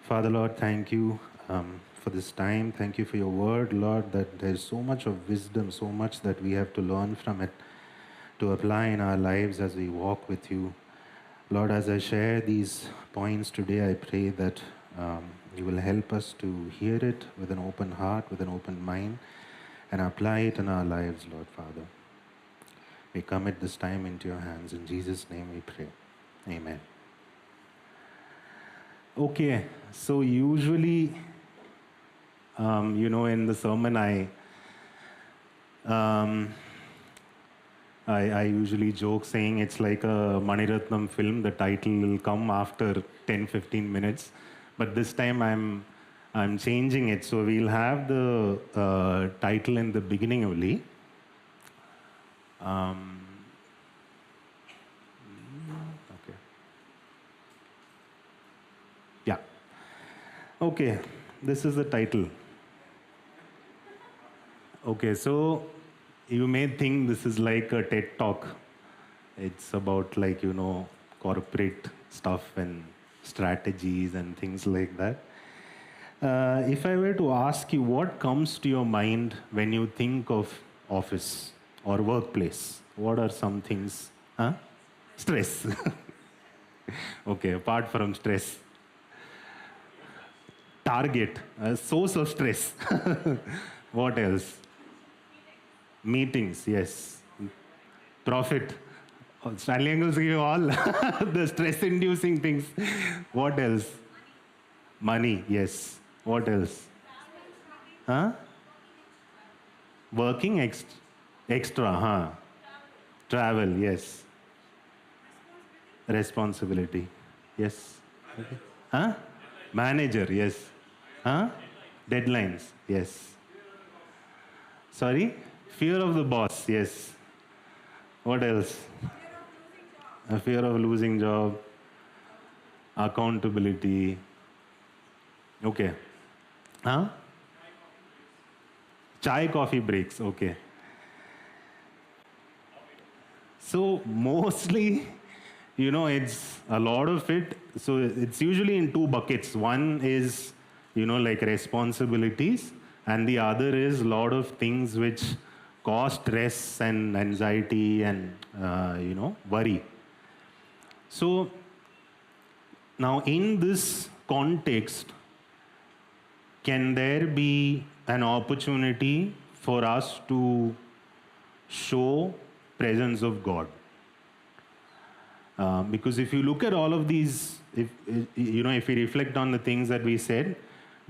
Father, Lord, thank you for this time. Thank you for your word, Lord, that there's so much of wisdom, so much that we have to learn from it to apply in our lives as we walk with you. Lord, as I share these points today, I pray that you will help us to hear it with an open heart, with an open mind, and apply it in our lives, Lord Father. We commit this time into your hands. In Jesus' name we pray. Amen. Okay, so usually, in the sermon, I usually joke saying it's like a Maniratnam film. The title will come after 10-15 minutes. But this time I'm changing it. So we'll have the title in the beginning only. Okay. Yeah. Okay, this is the title. Okay, so you may think this is like a TED talk. It's about corporate stuff and strategies and things like that. If I were to ask you what comes to your mind when you think of office or workplace, what are some things? Stress. Okay, apart from stress. Target, a source of stress. What else? Meetings, yes. Profit. Stanley Angles give you all the stress-inducing things. What else? Money, yes. What else? Working extra, Travel, yes. Responsibility, yes. Okay. Manager, yes. Deadlines, yes. Sorry? Fear of the boss, yes. What else? A fear of losing job. Accountability. Okay. Chai coffee breaks, okay. So mostly, it's a lot of it. So it's usually in two buckets. One is, like responsibilities, and the other is a lot of things which cause stress and anxiety and, worry. So now in this context, can there be an opportunity for us to show presence of God? Because if you look at all of these, if we reflect on the things that we said,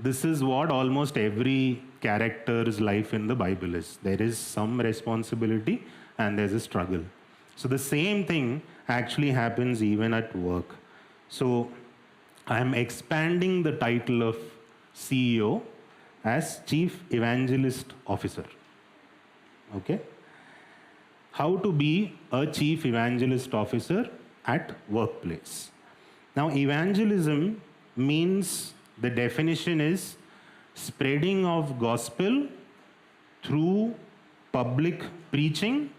this is what almost every character's life in the Bible is. There is some responsibility and there's a struggle. So the same thing actually happens even at work. So I'm expanding the title of CEO as Chief Evangelist Officer. Okay? How to be a Chief Evangelist Officer at workplace. Now, evangelism means, the definition is spreading of gospel through public preaching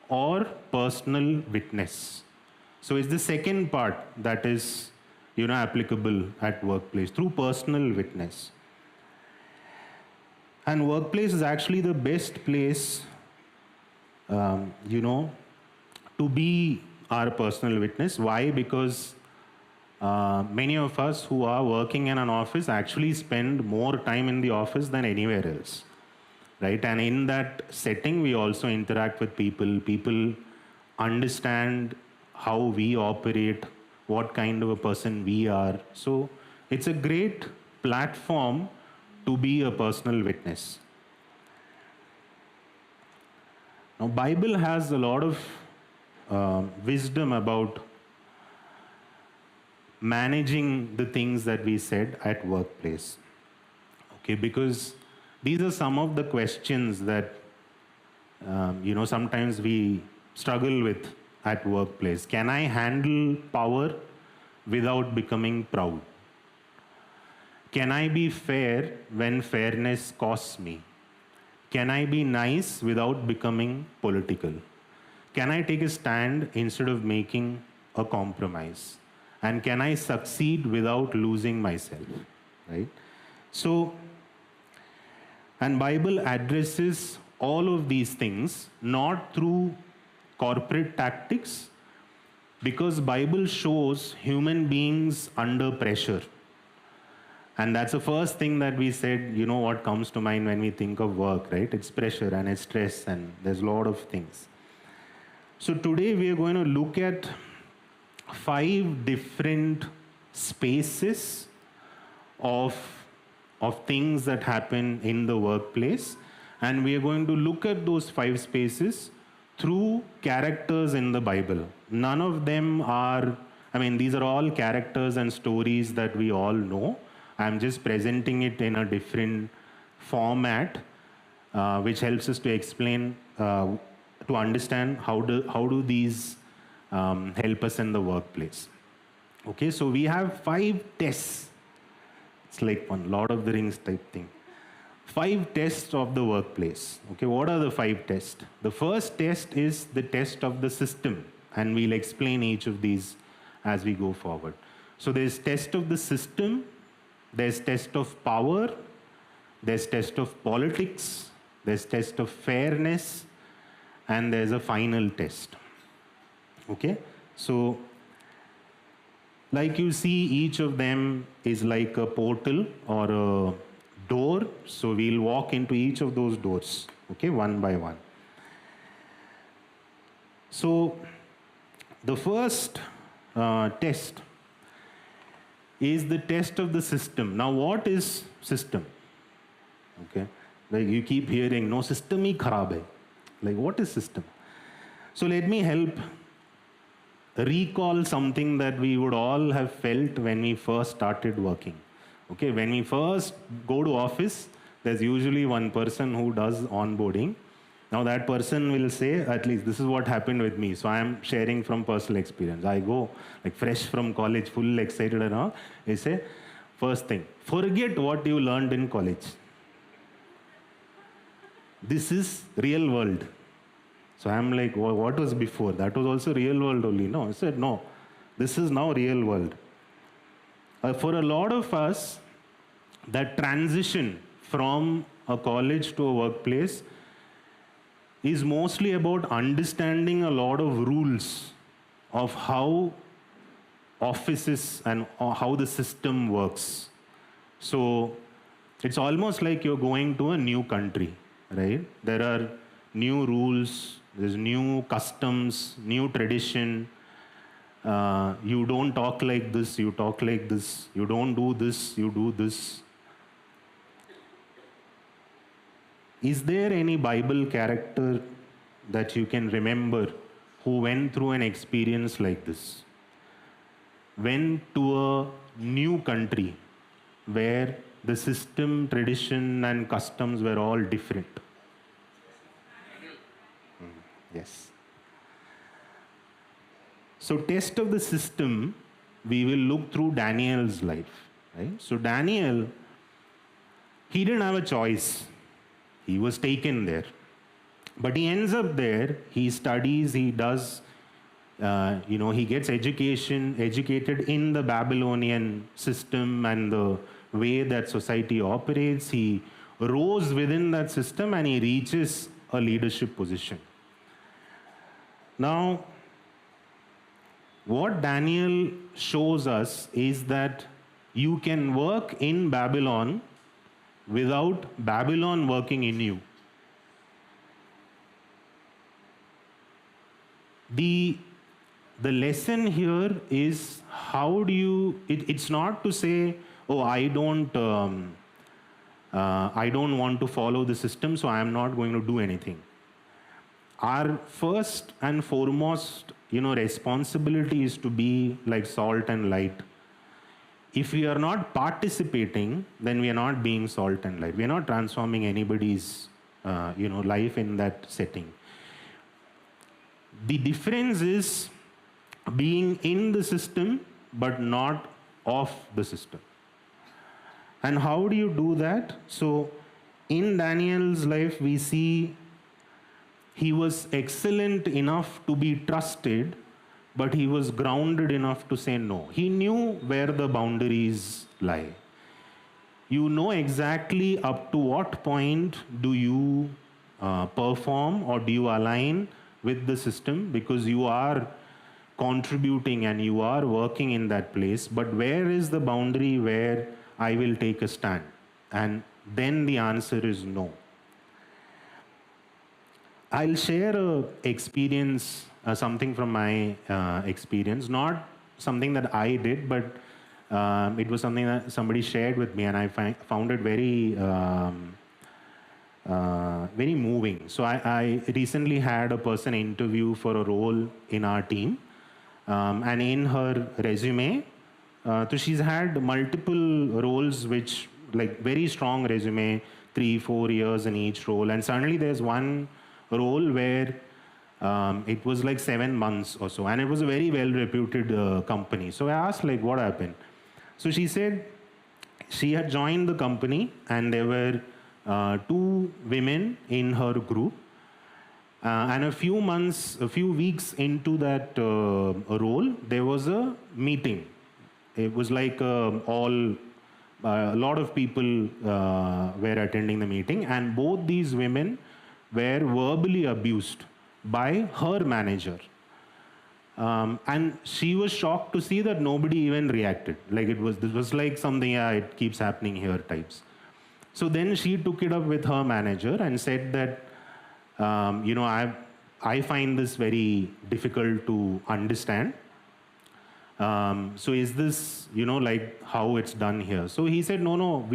or personal witness. So it's the second part that is, applicable at workplace, through personal witness. And workplace is actually the best place, to be our personal witness. Why? Because many of us who are working in an office actually spend more time in the office than anywhere else, right? And in that setting, we also interact with people. People understand how we operate, what kind of a person we are. So it's a great platform to be a personal witness. Now, Bible has a lot of wisdom about managing the things that we said at workplace. Okay, because these are some of the questions that sometimes we struggle with at workplace. Can I handle power without becoming proud? Can I be fair when fairness costs me? Can I be nice without becoming political? Can I take a stand instead of making a compromise? And can I succeed without losing myself? right? So, and Bible addresses all of these things not through corporate tactics, because Bible shows human beings under pressure. And that's the first thing that we said, you know what comes to mind when we think of work, right? It's pressure and it's stress, and there's a lot of things. So today we are going to look at 5 different spaces of things that happen in the workplace. And we are going to look at those 5 spaces through characters in the Bible. None of them are, these are all characters and stories that we all know. I'm just presenting it in a different format, which helps us to explain, to understand how do these help us in the workplace. Okay, so we have 5 tests. It's like one Lord of the Rings type thing. 5 tests of the workplace. Okay, what are the 5 tests? The first test is the test of the system, and we'll explain each of these as we go forward. So there's test of the system, there's test of power, there's test of politics, there's test of fairness, and there's a final test. Okay, so like you see, each of them is like a portal or a door. So we'll walk into each of those doors, okay, one by one. So the first test is the test of the system. Now, what is system? Okay, like you keep hearing, no, system hi kharab hai. Like, what is system? So let me help recall something that we would all have felt when we first started working. Okay, when we first go to office, there's usually one person who does onboarding. Now that person will say, at least this is what happened with me. So I am sharing from personal experience. I go like fresh from college, full excited and all. They say, first thing, forget what you learned in college. This is real world. So I'm like, what was before? That was also real world only. No, I said, no, this is now real world. For a lot of us, that transition from a college to a workplace is mostly about understanding a lot of rules of how offices and how the system works. So it's almost like you're going to a new country, right? There are new rules, there's new customs, new tradition. You don't talk like this, you talk like this. You don't do this, you do this. Is there any Bible character that you can remember who went through an experience like this? Went to a new country where the system, tradition, and customs were all different? Yes. So test of the system, we will look through Daniel's life, right? So Daniel, he didn't have a choice. He was taken there. But he ends up there, he studies, he does, he gets educated in the Babylonian system and the way that society operates. He rose within that system and he reaches a leadership position. Now, what Daniel shows us is that you can work in Babylon without Babylon working in you. The lesson here is how do you, it's not to say, oh, I don't want to follow the system, so I am not going to do anything. Our first and foremost, responsibility is to be like salt and light. If we are not participating, then we are not being salt and light. We are not transforming anybody's, life in that setting. The difference is being in the system, but not of the system. And how do you do that? So in Daniel's life, we see he was excellent enough to be trusted, but he was grounded enough to say no. He knew where the boundaries lie. You know exactly up to what point do you perform or do you align with the system, because you are contributing and you are working in that place. But where is the boundary where I will take a stand? And then the answer is no. I'll share a experience, something from my experience, not something that I did, but it was something that somebody shared with me, and I found it very moving. So I recently had a person interview for a role in our team, and in her resume, so she's had multiple roles, which like very strong resume, 3-4 years in each role, and suddenly there's one role where it was like 7 months or so, and it was a very well-reputed company. So I asked, like, what happened? So she said she had joined the company, and there were 2 women in her group. And a few weeks into that role, there was a meeting. It was like a lot of people were attending the meeting, and both these women were verbally abused by her manager. And she was shocked to see that nobody even reacted. Like this was like something, yeah, it keeps happening here types. So then she took it up with her manager and said that, I find this very difficult to understand. So is this, like how it's done here? So he said, no,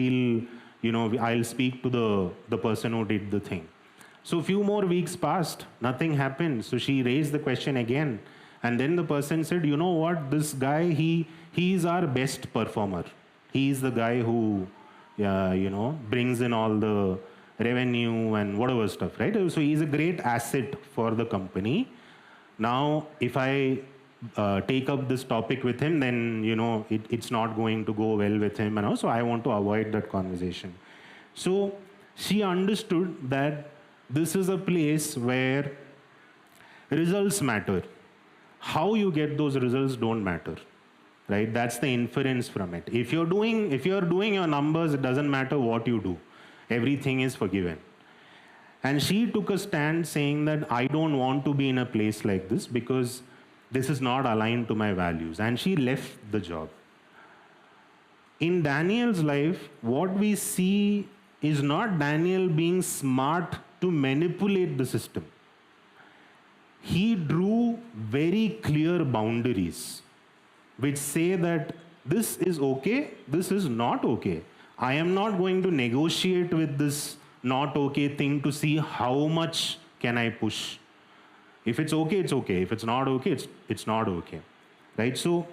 I'll speak to the person who did the thing. So a few more weeks passed, nothing happened. So she raised the question again. And then the person said, you know what, this guy, he is our best performer. He is the guy who, brings in all the revenue and whatever stuff, right? So he's a great asset for the company. Now, if I take up this topic with him, then, it's not going to go well with him. And also, I want to avoid that conversation. So she understood that this is a place where results matter. How you get those results don't matter, right? That's the inference from it. If you're doing your numbers, it doesn't matter what you do. Everything is forgiven. And she took a stand saying that I don't want to be in a place like this because this is not aligned to my values. And she left the job. In Daniel's life, what we see is not Daniel being smart to manipulate the system. He drew very clear boundaries which say that this is okay, this is not okay. I am not going to negotiate with this not okay thing to see how much can I push. If it's okay, it's okay. If it's not okay, it's not okay. Right? So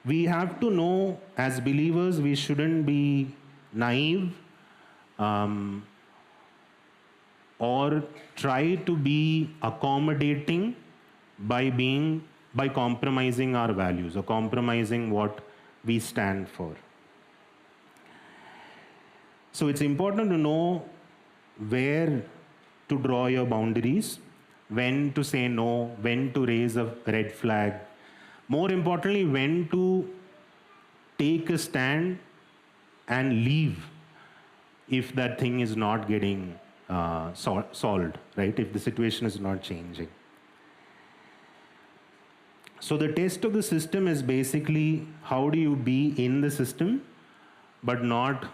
we have to know, as believers, we shouldn't be naive or try to be accommodating by compromising our values or compromising what we stand for. So it's important to know where to draw your boundaries, when to say no, when to raise a red flag. More importantly, when to take a stand and leave if that thing is not getting solved, right? If the situation is not changing. So the test of the system is basically how do you be in the system but not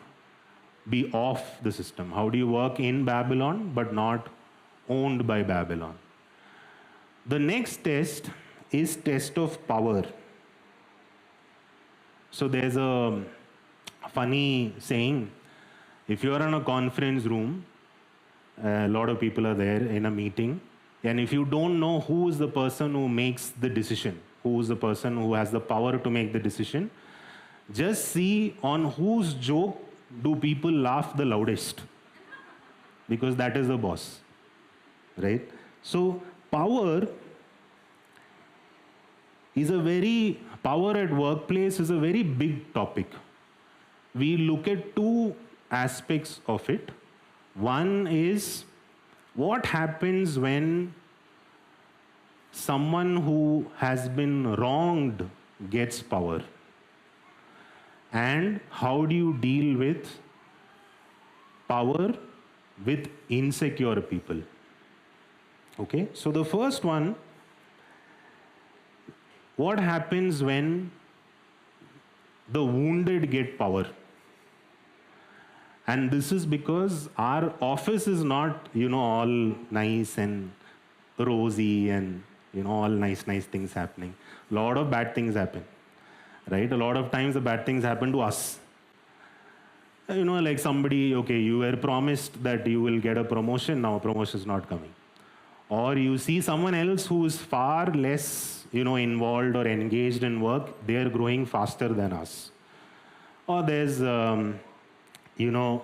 be off the system? How do you work in Babylon but not owned by Babylon? The next test is test of power. So there's a funny saying, if you're in a conference room, a lot of people are there in a meeting, and if you don't know who is the person who makes the decision, who is the person who has the power to make the decision, just see on whose joke do people laugh the loudest, because that is the boss, right? So power at workplace is a very big topic. We look at two aspects of it. One is what happens when someone who has been wronged gets power. and how do you deal with power with insecure people. Okay, so the first one, what happens when the wounded get power? And this is because our office is not, all nice and rosy and, all nice things happening. A lot of bad things happen, right? A lot of times the bad things happen to us. Like somebody, okay, you were promised that you will get a promotion, now a promotion is not coming. Or you see someone else who is far less, involved or engaged in work, they are growing faster than us. Or there's,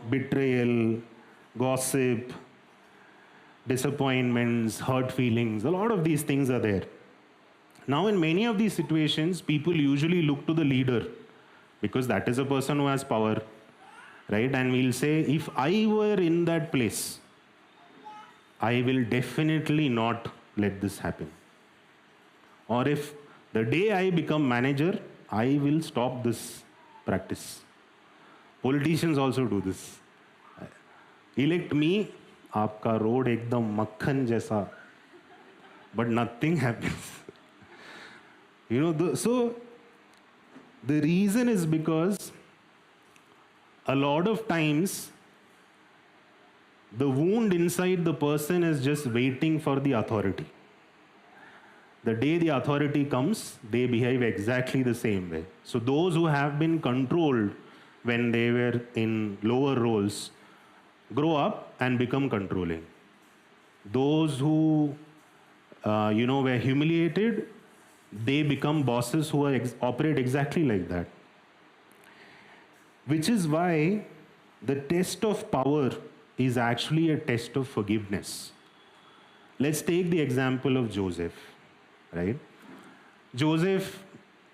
betrayal, gossip, disappointments, hurt feelings. A lot of these things are there. Now, in many of these situations, people usually look to the leader because that is a person who has power, right? And we'll say, if I were in that place, I will definitely not let this happen. Or if the day I become manager, I will stop this practice. Politicians also do this. Elect me, आपका road एकदम मक्खन जैसा, but nothing happens. So the reason is because a lot of times the wound inside the person is just waiting for the authority. The day the authority comes, they behave exactly the same way. So those who have been controlled when they were in lower roles grow up and become controlling. Those who, were humiliated, they become bosses who operate exactly like that. Which is why the test of power is actually a test of forgiveness. Let's take the example of Joseph, right? Joseph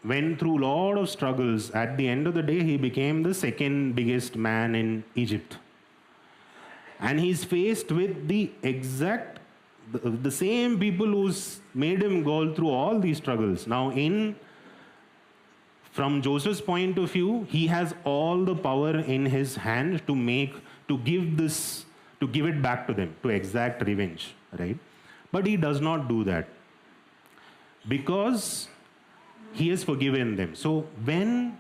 went through a lot of struggles. At the end of the day, he became the second biggest man in Egypt. And he's faced with the same people who's made him go through all these struggles. Now, from Joseph's point of view, he has all the power in his hand to give it back to them, to exact revenge, right? But he does not do that because he has forgiven them. So when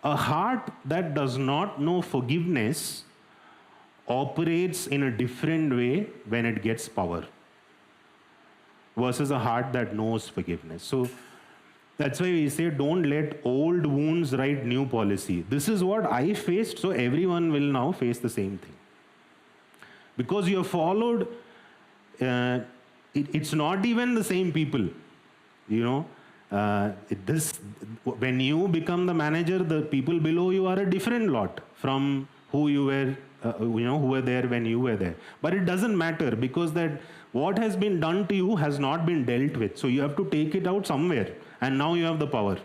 a heart that does not know forgiveness operates in a different way when it gets power versus a heart that knows forgiveness. So that's why we say don't let old wounds write new policy. This is what I faced, so everyone will now face the same thing. Because you have followed, it's not even the same people, when you become the manager, the people below you are a different lot from who you were, who were there when you were there. But it doesn't matter because that what has been done to you has not been dealt with. So you have to take it out somewhere, and now you have the power,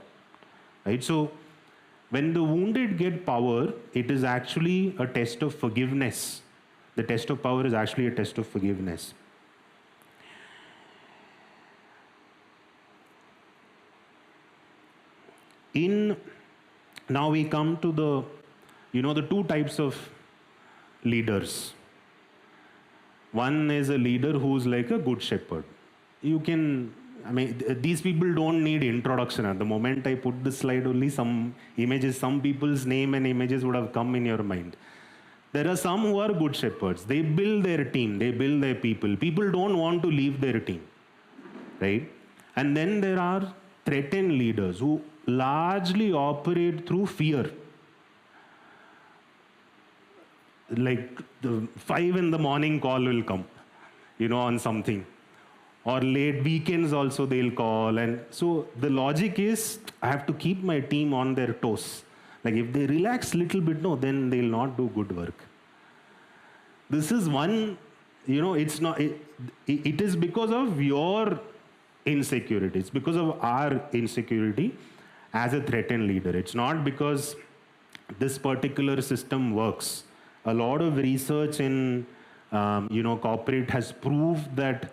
right? So when the wounded get power, it is actually a test of forgiveness. The test of power is actually a test of forgiveness. Now we come to the two types of leaders. One is a leader who's like a good shepherd. These people don't need introduction. At the moment I put this slide, only some images, some people's name and images would have come in your mind. There are some who are good shepherds. They build their team, they build their people. People don't want to leave their team, right? And then there are threatened leaders who largely operate through fear. Like the 5 a.m. call will come, on something. Or late weekends also they'll call. And so the logic is, I have to keep my team on their toes. Like if they relax a little bit, then they'll not do good work. This is one, it's not, it is because of your insecurity. It's because of our insecurity as a threatened leader. It's not because this particular system works. A lot of research in, corporate has proved that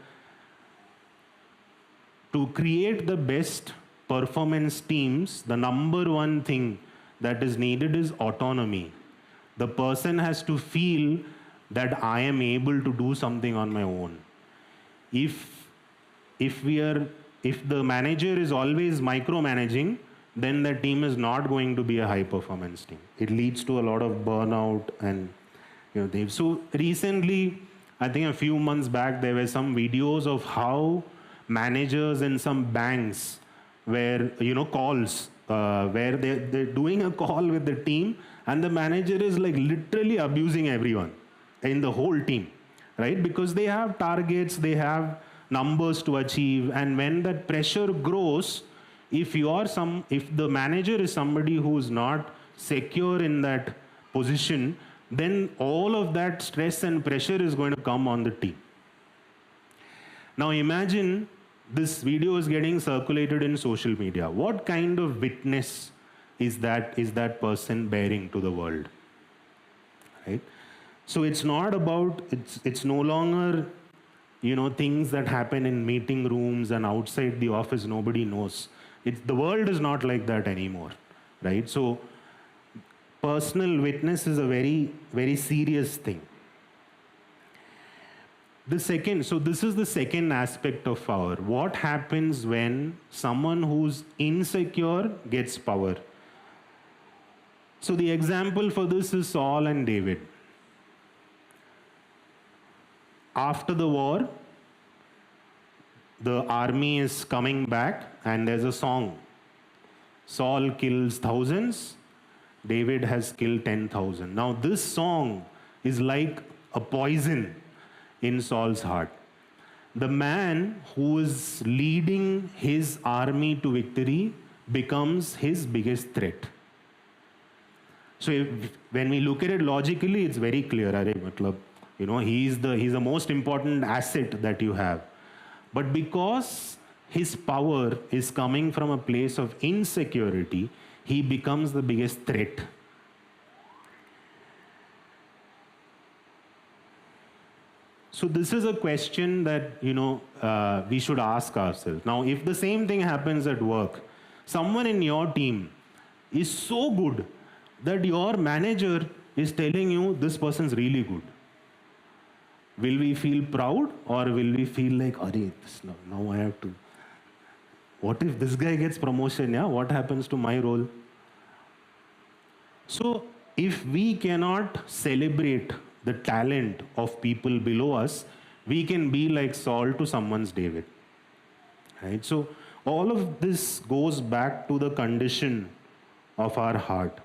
to create the best performance teams, the number one thing that is needed is autonomy. The person has to feel that I am able to do something on my own. If the manager is always micromanaging, then the team is not going to be a high performance team. It leads to a lot of burnout and things. So recently, I think a few months back, there were some videos of how managers in some banks where calls where they're doing a call with the team, and the manager is like literally abusing everyone in the whole team, right? Because they have targets, they have numbers to achieve, and when that pressure grows, if the manager is somebody who's not secure in that position, then all of that stress and pressure is going to come on the team. Now imagine this video is getting circulated in social media. What kind of witness is that person bearing to the world, right? So it's not about, it's no longer, things that happen in meeting rooms and outside the office nobody knows. The world is not like that anymore, right? So personal witness is a very, very serious thing. So this is the second aspect of power. What happens when someone who's insecure gets power? So the example for this is Saul and David. After the war, the army is coming back and there's a song. Saul kills thousands, David has killed 10,000. Now this song is like a poison in Saul's heart. The man who is leading his army to victory becomes his biggest threat. So when we look at it logically, it's very clear. He's the most important asset that you have. But because his power is coming from a place of insecurity, he becomes the biggest threat. So this is a question that we should ask ourselves. Now, if the same thing happens at work, someone in your team is so good that your manager is telling you this person's really good, will we feel proud or will we feel like, now I have to, what if this guy gets promotion, what happens to my role? So if we cannot celebrate the talent of people below us, we can be like Saul to someone's David, right? So all of this goes back to the condition of our heart.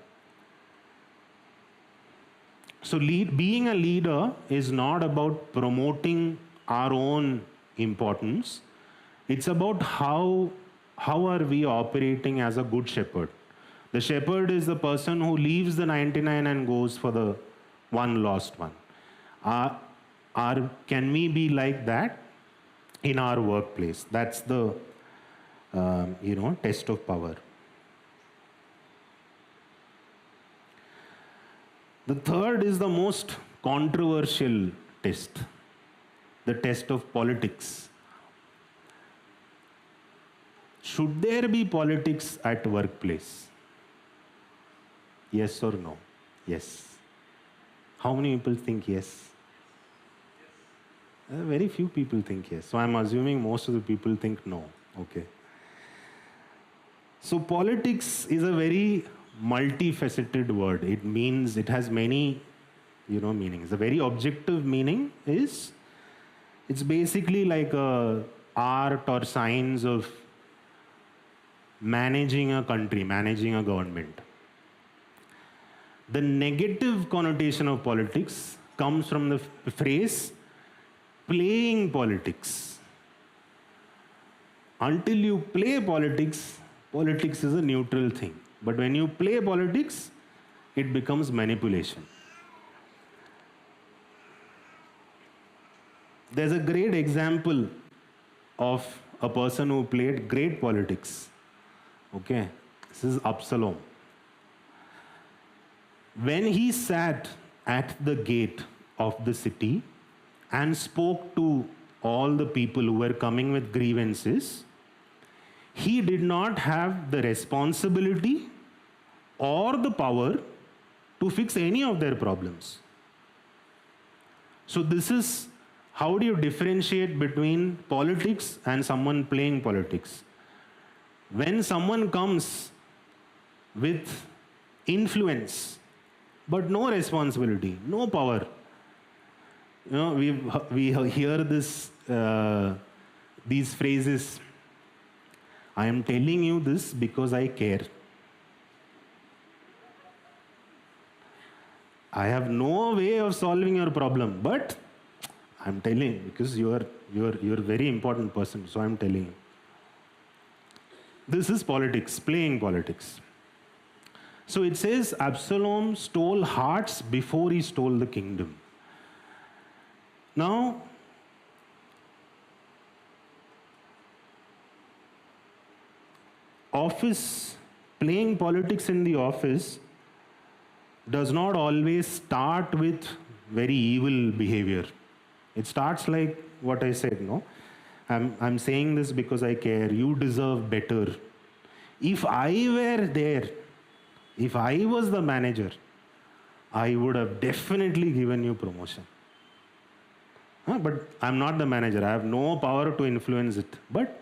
So being a leader is not about promoting our own importance. It's about how are we operating as a good shepherd. The shepherd is the person who leaves the 99 and goes for the one lost one. Can we be like that in our workplace? That's the test of power. The third is the most controversial test, the test of politics. Should there be politics at workplace? Yes or no? Yes. How many people think yes? Very few people think yes. So I'm assuming most of the people think no. Okay. So politics is a very multifaceted word. It has many, meanings. The very objective meaning is, it's basically like a art or science of managing a country, managing a government. The negative connotation of politics comes from the phrase playing politics. Until you play politics, politics is a neutral thing. But when you play politics, it becomes manipulation. There's a great example of a person who played great politics. Okay, this is Absalom. When he sat at the gate of the city and spoke to all the people who were coming with grievances, he did not have the responsibility or the power to fix any of their problems. So this is how do you differentiate between politics and someone playing politics. When someone comes with influence, but no responsibility, no power. You know, we hear this, these phrases, I am telling you this because I care. I have no way of solving your problem, but I'm telling you because you're a very important person, so I'm telling you. This is politics, playing politics. So it says Absalom stole hearts before he stole the kingdom. Now, playing politics in the office does not always start with very evil behavior. It starts like what I said, no? I'm saying this because I care. You deserve better. If I were there, if I was the manager, I would have definitely given you promotion. But I'm not the manager. I have no power to influence it. But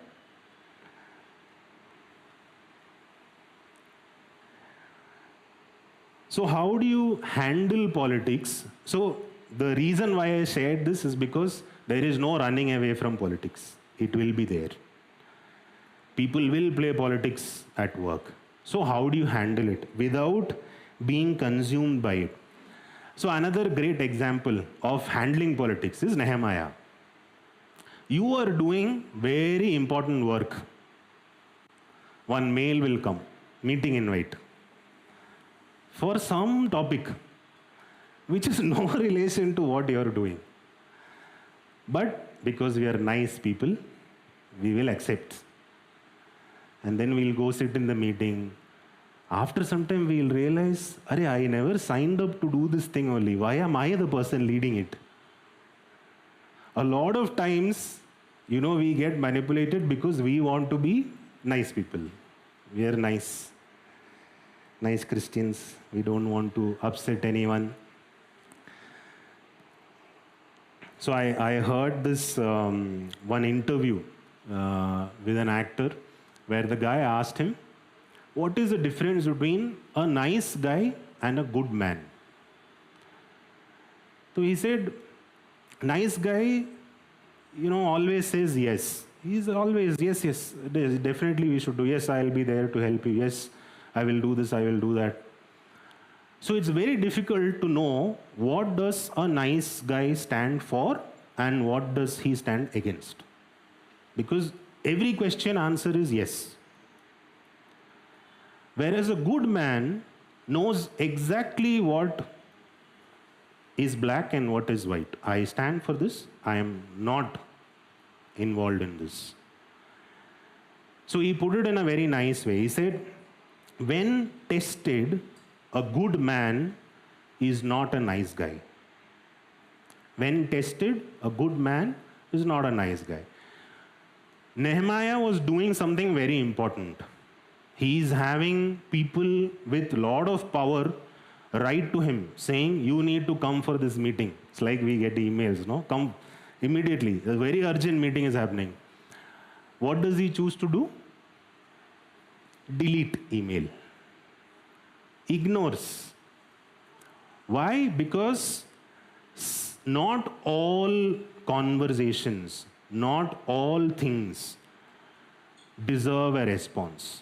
so how do you handle politics? So the reason why I shared this is because there is no running away from politics. It will be there. People will play politics at work. So how do you handle it without being consumed by it? So another great example of handling politics is Nehemiah. You are doing very important work. One mail will come, meeting invite, for some topic which is no relation to what you are doing. But because we are nice people, we will accept. And then we'll go sit in the meeting. After some time, we'll realize, Arey, I never signed up to do this thing only. Why am I the person leading it? A lot of times, we get manipulated because we want to be nice people. We are nice Christians. We don't want to upset anyone. So I heard this one interview with an actor where the guy asked him, what is the difference between a nice guy and a good man? So he said, nice guy, always says yes. He's always, yes, definitely we should do. Yes, I'll be there to help you. Yes, I will do this, I will do that. So it's very difficult to know what does a nice guy stand for and what does he stand against. Because every question answer is yes. Whereas a good man knows exactly what is black and what is white. I stand for this. I am not involved in this. So he put it in a very nice way. He said, when tested, a good man is not a nice guy. When tested, a good man is not a nice guy. Nehemiah was doing something very important. He is having people with a lot of power write to him saying, you need to come for this meeting. It's like we get emails, no? Come immediately. A very urgent meeting is happening. What does he choose to do? Delete email. Ignores. Why? Because not all conversations, not all things deserve a response.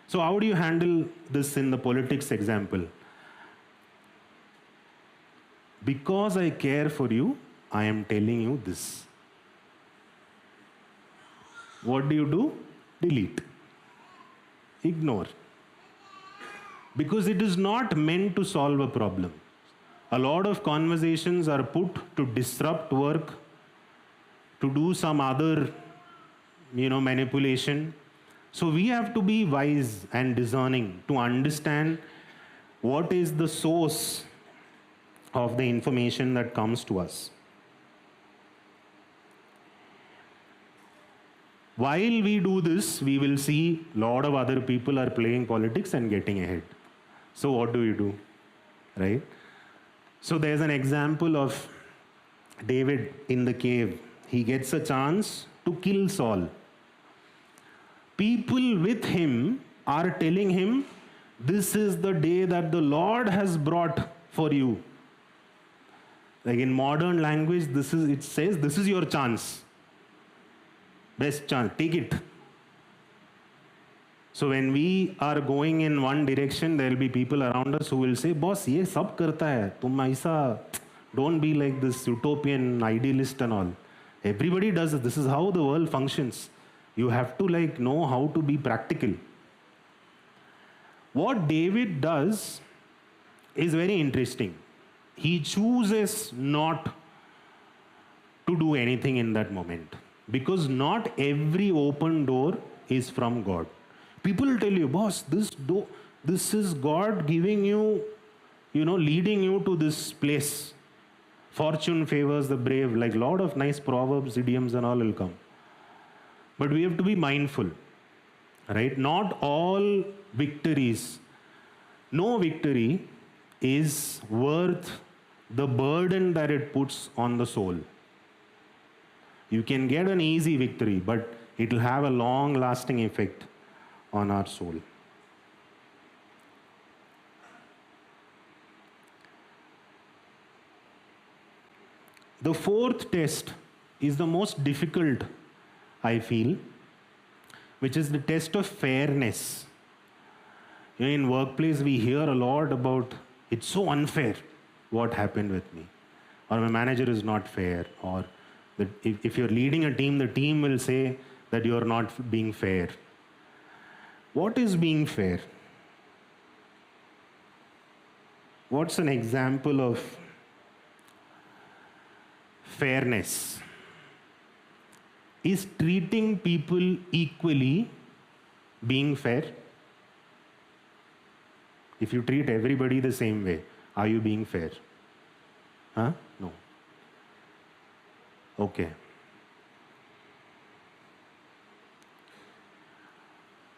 So how do you handle this in the politics example? Because I care for you, I am telling you this. What do? Delete. Ignore. Because it is not meant to solve a problem. A lot of conversations are put to disrupt work, to do some other, manipulation. So we have to be wise and discerning to understand what is the source of the information that comes to us. While we do this, we will see a lot of other people are playing politics and getting ahead. So what do we do, right? So there's an example of David in the cave. He gets a chance to kill Saul. People with him are telling him, this is the day that the Lord has brought for you. Like in modern language, it says, this is your chance. Best chance, take it. So when we are going in one direction, there will be people around us who will say, boss, ye sab karta hai. Tum aisa, don't be like this utopian idealist and all. Everybody does it. This is how the world functions. You have to know how to be practical. What David does is very interesting. He chooses not to do anything in that moment. Because not every open door is from God. People will tell you, boss, this is God giving you, leading you to this place. Fortune favors the brave, like a lot of nice proverbs, idioms and all will come. But we have to be mindful, right? Not all victories, no victory is worth the burden that it puts on the soul. You can get an easy victory, but it will have a long-lasting effect on our soul. The fourth test is the most difficult, I feel, which is the test of fairness. In workplace, we hear a lot about, it's so unfair what happened with me. Or my manager is not fair. Or that if you're leading a team, the team will say that you're not being fair. What is being fair? What's an example of fairness? Is treating people equally being fair? If you treat everybody the same way, are you being fair? Huh? No. Okay.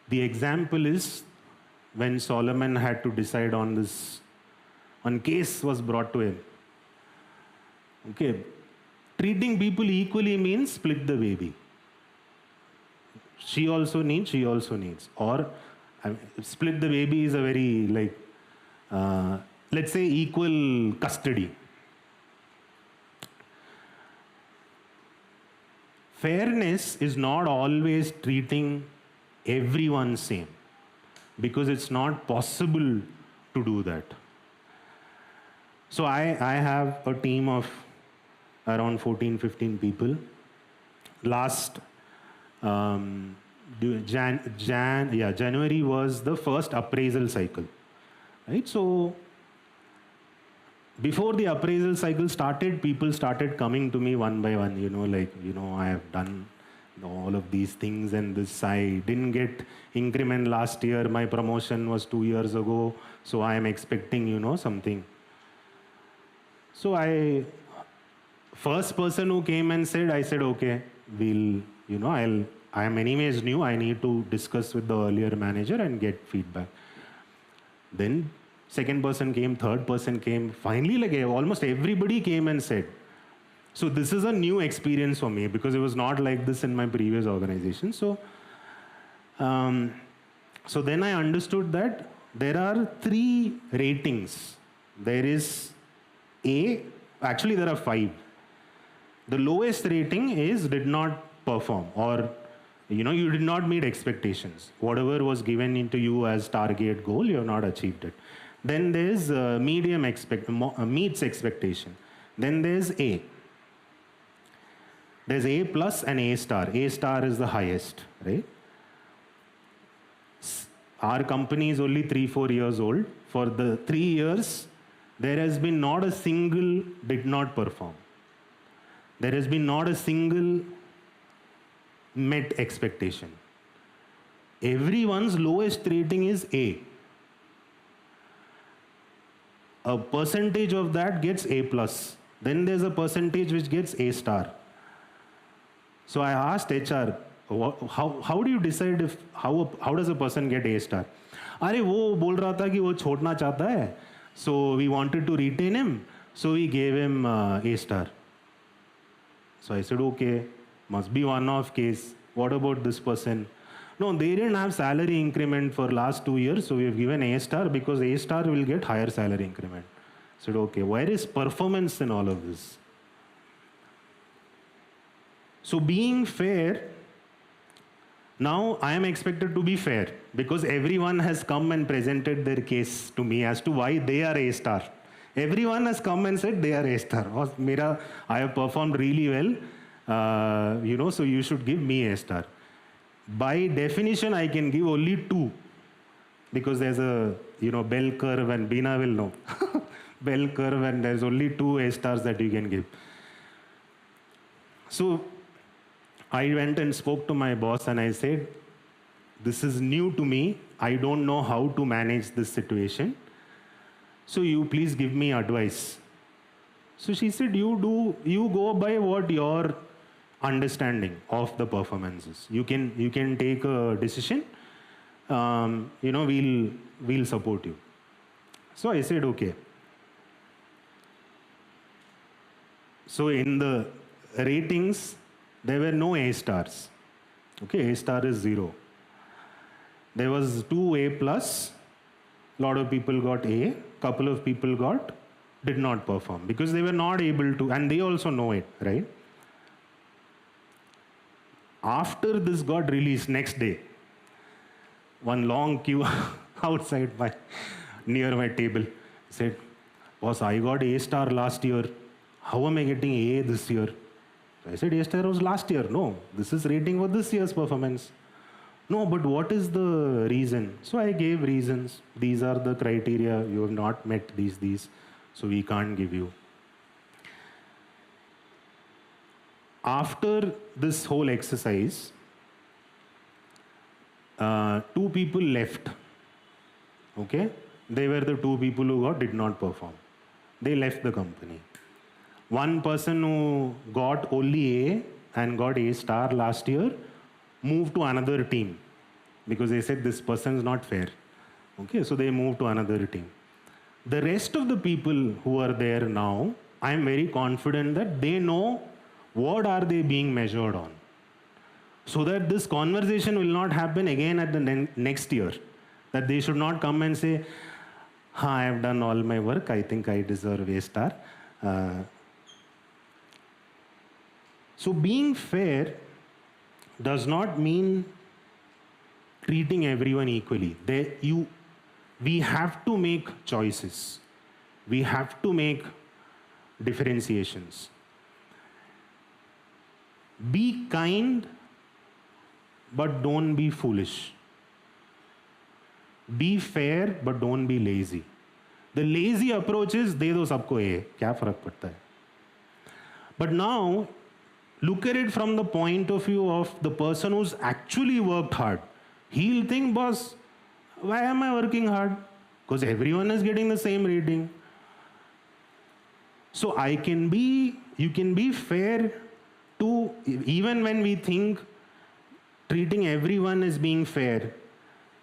The example is when Solomon had to decide on this, one case was brought to him. Okay. Treating people equally means split the baby. She also needs. Or split the baby is a very let's say equal custody. Fairness is not always treating everyone same, because it's not possible to do that. So I have a team of around 14, 15 people. Last January was the first appraisal cycle, right? So before the appraisal cycle started, people started coming to me one by one, I have done all of these things and this, I didn't get increment last year, my promotion was 2 years ago, so I am expecting, something. So first person who came and said, I said, okay, I am anyways new, I need to discuss with the earlier manager and get feedback. Then second person came, third person came, finally almost everybody came and said. So this is a new experience for me because it was not like this in my previous organization. So, so then I understood that there are 3 ratings. There is actually there are 5. The lowest rating is did not perform, or you did not meet expectations. Whatever was given into you as target goal, you have not achieved it. Then there's medium meets expectation. Then there's A. There's A plus and A star. A star is the highest, right? Our company is only 3-4 years old. For the 3 years, there has been not a single did not perform. There has been not a single met expectation. Everyone's lowest rating is A. A percentage of that gets A plus. Then there's a percentage which gets A star. So I asked HR, how do you decide if how does a person get A star? अरे वो बोल रहा था कि वो छोड़ना चाहता है, so we wanted to retain him, so we gave him A star. So I said, okay, must be one-off case. What about this person? No, they didn't have salary increment for last 2 years, so we have given A star because A star will get higher salary increment. I said, okay, where is performance in all of this? So being fair, now I am expected to be fair because everyone has come and presented their case to me as to why they are A star. Everyone has come and said they are A star. I have performed really well, so you should give me A star. By definition, I can give only 2 because there's a bell curve, and Beena will know. Bell curve, and there's only 2 A stars that you can give. So I went and spoke to my boss and I said, this is new to me. I don't know how to manage this situation. So you please give me advice. So she said, you go by what your understanding of the performances. You can take a decision. We'll support you. So I said, okay. So in the ratings, there were no A stars. Okay, A star is 0. There was 2 A plus. A lot of people got A. Couple of people did not perform because they were not able to, and they also know it, right? After this got released, next day, one long queue outside near my table said, boss, I got A star last year. How am I getting A this year? So I said, A star was last year. No, this is rating for this year's performance. No, but what is the reason? So I gave reasons. These are the criteria. You have not met these. So we can't give you. After this whole exercise, 2 people left. Okay? They were the 2 people who did not perform. They left the company. One person who got only A and got A star last year moved to another team because they said this person is not fair. Okay, so they moved to another team. The rest of the people who are there now, I am very confident that they know what are they being measured on, so that this conversation will not happen again at the next year, that they should not come and say, I have done all my work, I think I deserve A star. So being fair does not mean treating everyone equally. We have to make choices. We have to make differentiations. Be kind, but don't be foolish. Be fair, but don't be lazy. The lazy approach is, de do sabko A, kya farak padta hai? But now, look at it from the point of view of the person who's actually worked hard. He'll think, boss, why am I working hard? Because everyone is getting the same rating. So you can be fair to, even when we think treating everyone as being fair,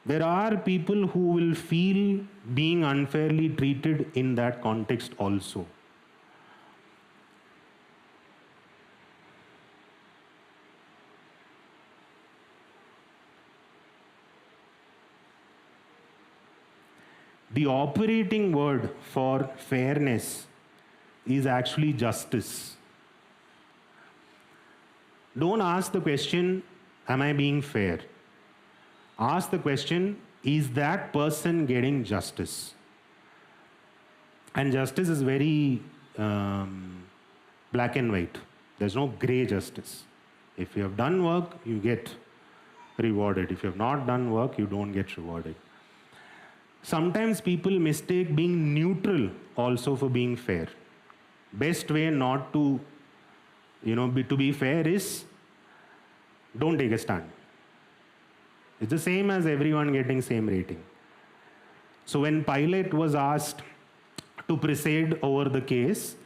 there are people who will feel being unfairly treated in that context also. The operating word for fairness is actually justice. Don't ask the question, am I being fair? Ask the question, is that person getting justice? And justice is very black and white. There's no gray justice. If you have done work, you get rewarded. If you have not done work, you don't get rewarded. Sometimes people mistake being neutral also for being fair. Best way not to, to be fair is don't take a stand. It's the same as everyone getting same rating. So when Pilate was asked to preside over the case,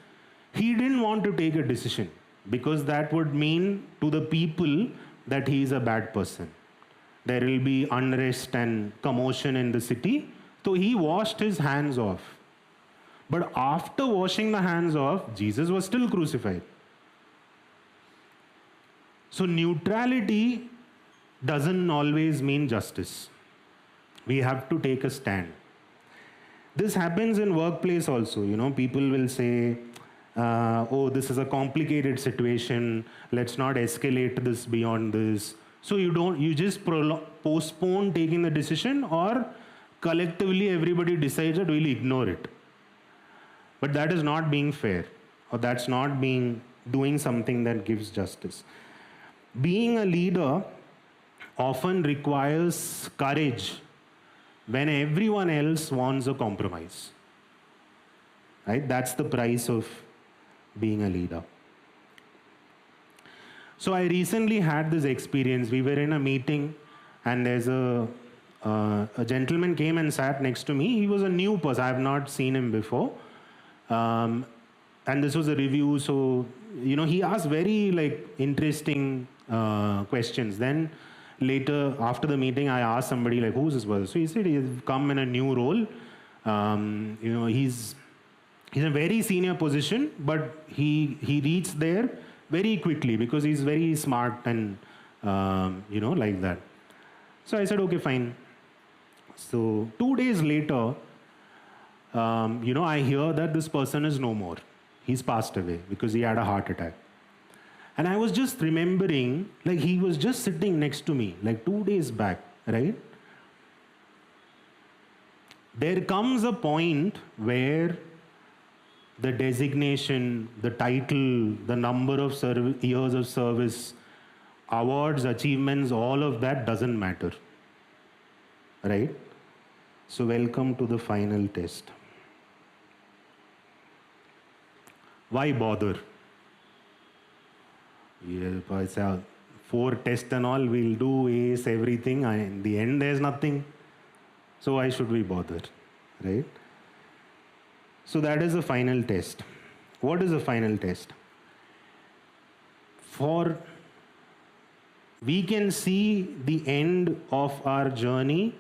he didn't want to take a decision because that would mean to the people that he is a bad person. There will be unrest and commotion in the city. So he washed his hands off. But after washing the hands off, Jesus was still crucified. So neutrality doesn't always mean justice. We have to take a stand. This happens in workplace also. People will say, oh, this is a complicated situation. Let's not escalate this beyond this. So you just postpone taking the decision, or collectively everybody decides that we'll ignore it. But that is not being fair, or that's not doing something that gives justice. Being a leader often requires courage when everyone else wants a compromise. Right? That's the price of being a leader. So I recently had this experience. We were in a meeting, and there's a gentleman came and sat next to me. He was a new person. I have not seen him before. And this was a review, so he asked very interesting questions. Then later, after the meeting, I asked somebody who's this person? So he said he's come in a new role. He's in a very senior position, but he reached there very quickly because he's very smart and like that. So I said, okay, fine. So 2 days later, I hear that this person is no more. He's passed away because he had a heart attack. And I was just remembering, he was just sitting next to me, 2 days back, right? There comes a point where the designation, the title, the number of years of service, awards, achievements, all of that doesn't matter, right? So welcome to the final test. Why bother? Yeah, 4 tests and all, we'll do ace, everything, and in the end there's nothing. So why should we bother, right? So that is the final test. What is the final test? We can see the end of our journey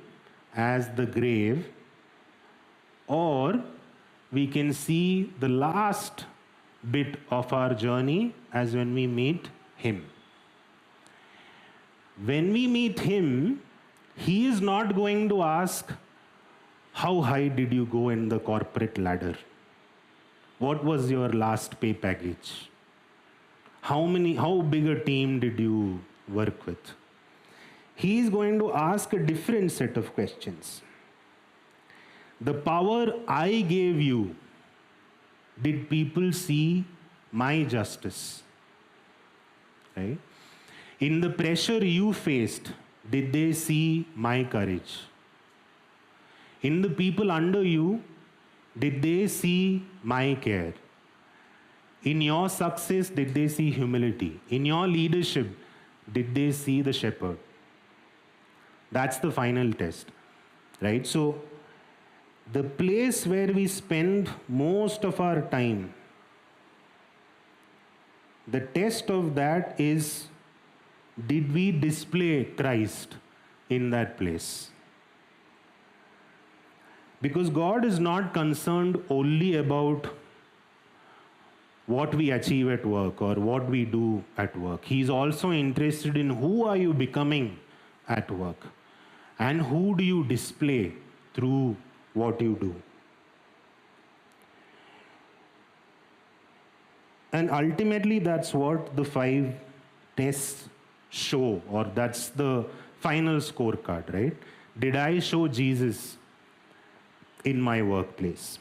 as the grave, or we can see the last bit of our journey as when we meet him. When we meet him, he is not going to ask, how high did you go in the corporate ladder? What was your last pay package? How big a team did you work with? He is going to ask a different set of questions. The power I gave you, did people see my justice? Right? In the pressure you faced, did they see my courage? In the people under you, did they see my care? In your success, did they see humility? In your leadership, did they see the shepherd? That's the final test, right? So the place where we spend most of our time, the test of that is, did we display Christ in that place? Because God is not concerned only about what we achieve at work or what we do at work. He is also interested in who are you becoming at work and who do you display through what you do. And ultimately, that's what the 5 tests show, or that's the final scorecard, right? Did I show Jesus in my workplace?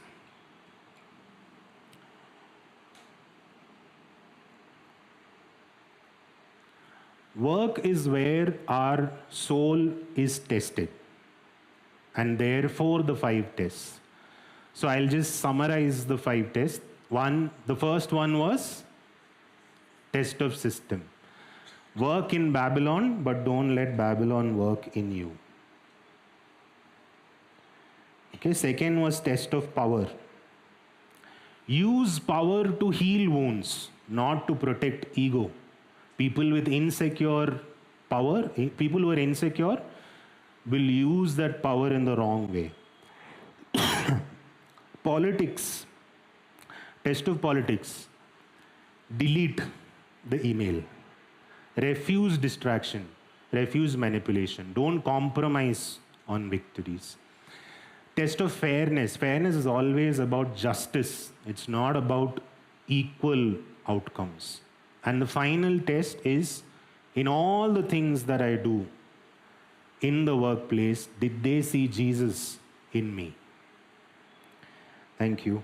Work is where our soul is tested, and therefore the 5 tests. So I'll just summarize the 5 tests. The first one was test of system. Work in Babylon, but don't let Babylon work in you. Okay, second was test of power. Use power to heal wounds, not to protect ego. People with insecure Power, people who are insecure will use that power in the wrong way. Politics, test of politics, delete the email. Refuse distraction, refuse manipulation. Don't compromise on victories. Test of fairness. Fairness is always about justice. It's not about equal outcomes. And the final test is, in all the things that I do in the workplace, did they see Jesus in me? Thank you.